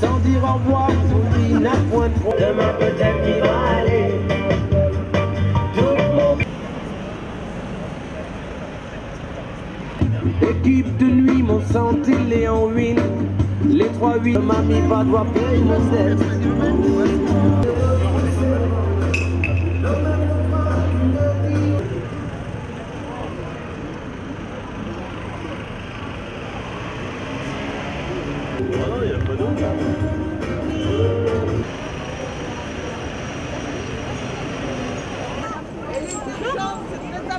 Sans dire au revoir, souris n'a point de fond. Demain peut-être qu'il va aller. Équipe de nuit, mon santé, il est en ruine. Les 3-8, mamie va doit payer une cesse.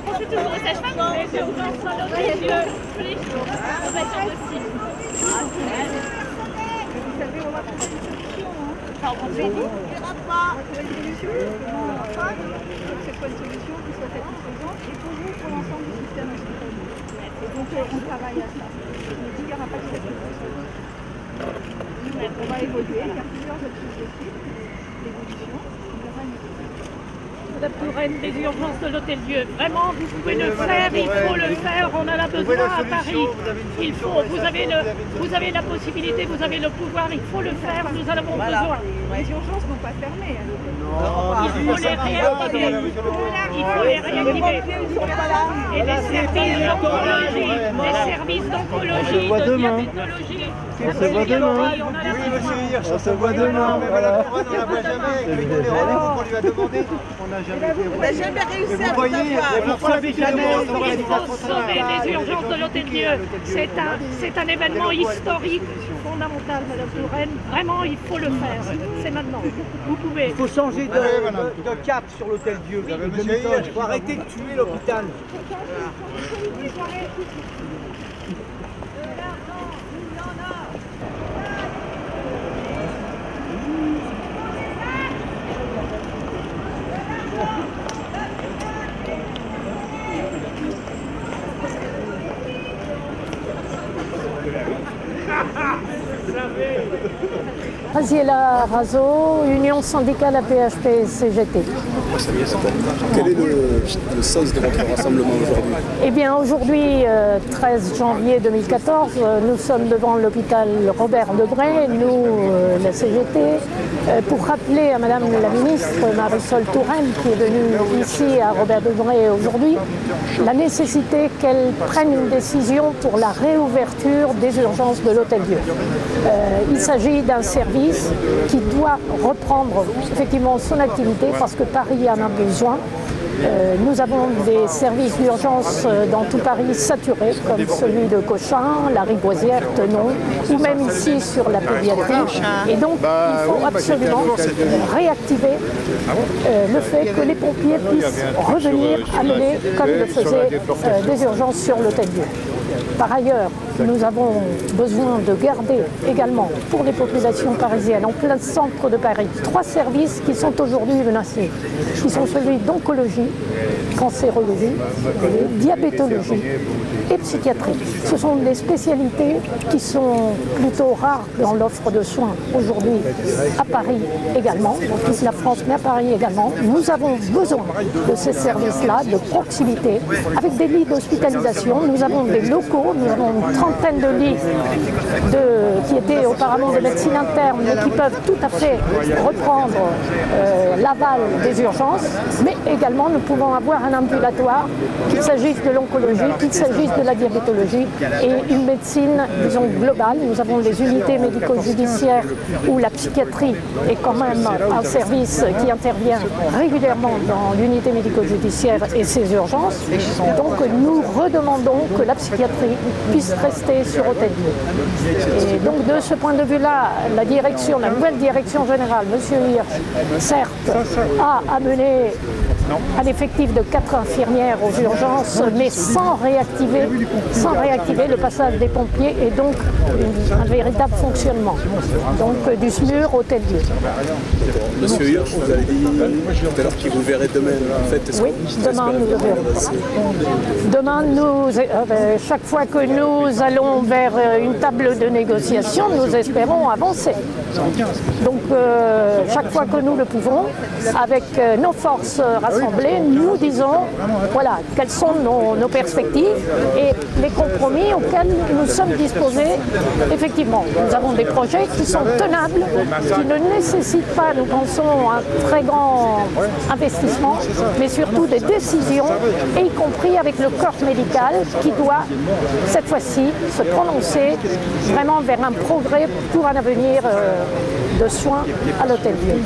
On fait toujours les sèches-femmes, mais c'est ouvert sur l'autre des yeux. Tous les jours. On va être aussi. Vous savez, on va trouver une solution. Enfin, on va trouver une solution. C'est quoi une solution qui soit satisfaisante et pour vous, pour l'ensemble du système hospitalier. Et donc, on travaille à ça. Je me dis qu'il n'y aura pas de satisfaction. On va évoluer. Il y a plusieurs objectifs d'évolution. La Touraine des urgences de l'Hôtel-Dieu. Vraiment, vous pouvez le faire, il faut le faire, on en a besoin à Paris. Il faut, vous avez la possibilité, vous avez le pouvoir, il faut le faire, nous en avons besoin. Les urgences n'ont pas fermé. Il faut les réactiver. Il faut les réactiver. Et les services d'oncologie, de diabétologie. On se voit demain. Oui, monsieur Hirsch, on se voit demain. Mais voilà, on ne la voit jamais. Avec tous les rendez-vous qu'on lui a demandé, on n'a jamais réussi à voyez, vous savez jamais. Il faut sauver les urgences de l'Hôtel-Dieu. C'est un événement historique, fondamental, Madame Touraine. Vraiment, il faut le faire. C'est maintenant. Vous pouvez. Il faut changer de cap sur l'Hôtel-Dieu. Il faut arrêter de tuer l'hôpital. Raziella Razo, Union syndicale APHP CGT. Quel est le sens de votre rassemblement aujourd'hui? Eh bien aujourd'hui, 13 janvier 2014, nous sommes devant l'hôpital Robert Debré, nous, la CGT, pour rappeler à Madame la Ministre Marisol Touraine, qui est venue ici à Robert Debré aujourd'hui, la nécessité qu'elle prenne une décision pour la réouverture des urgences de l'Hôtel-Dieu. Il s'agit d'un service qui doit reprendre effectivement son activité parce que Paris en a besoin. Nous avons des services d'urgence dans tout Paris saturés, comme celui de Cochin, la Riboisière, Tenon, ou même ici sur la pédiatrie. Et donc, il faut absolument réactiver le fait que les pompiers puissent revenir amener, comme le faisaient des urgences sur l'Hôtel-Dieu. Par ailleurs, nous avons besoin de garder également pour les populations parisiennes en plein centre de Paris 3 services qui sont aujourd'hui menacés, qui sont celui d'oncologie, cancérologie, diabétologie et psychiatrie. Ce sont des spécialités qui sont plutôt rares dans l'offre de soins aujourd'hui à Paris également, dans toute la France, mais à Paris également. Nous avons besoin de ces services-là, de proximité, avec des lits d'hospitalisation. Nous avons des locaux, nous avons une trentaine de lits qui étaient auparavant de médecine interne, mais qui peuvent tout à fait reprendre l'aval des urgences, mais également nous pouvons avoir un ambulatoire, qu'il s'agisse de l'oncologie, qu'il s'agisse de la diabétologie et une médecine, disons, globale. Nous avons les unités médico-judiciaires où la psychiatrie est quand même un service qui intervient régulièrement dans l'unité médico-judiciaire et ses urgences. Donc nous redemandons que la psychiatrie puisse rester sur Hôtel-Dieu. Et donc de ce point de vue-là, la direction, la nouvelle direction générale, M. Hirsch, certes, a amené un effectif de 4 infirmières aux urgences, mais sans réactiver le passage des pompiers et donc un véritable fonctionnement. Donc du SMUR Hôtel-Dieu. Monsieur Hirsch, vous avez dit tout à l'heure qu'il vous verrait demain. En fait, oui, demain nous le verrons. Demain, chaque fois que nous allons vers une table de négociation, nous espérons avancer. Donc chaque fois que nous le pouvons, avec nos forces rassemblées, l'Assemblée, nous disons voilà, quelles sont nos perspectives et les compromis auxquels nous sommes disposés. Effectivement, nous avons des projets qui sont tenables, qui ne nécessitent pas, nous pensons, un très grand investissement, mais surtout des décisions, et y compris avec le corps médical qui doit, cette fois-ci, se prononcer vraiment vers un progrès pour un avenir de soins à l'Hôtel-Dieu.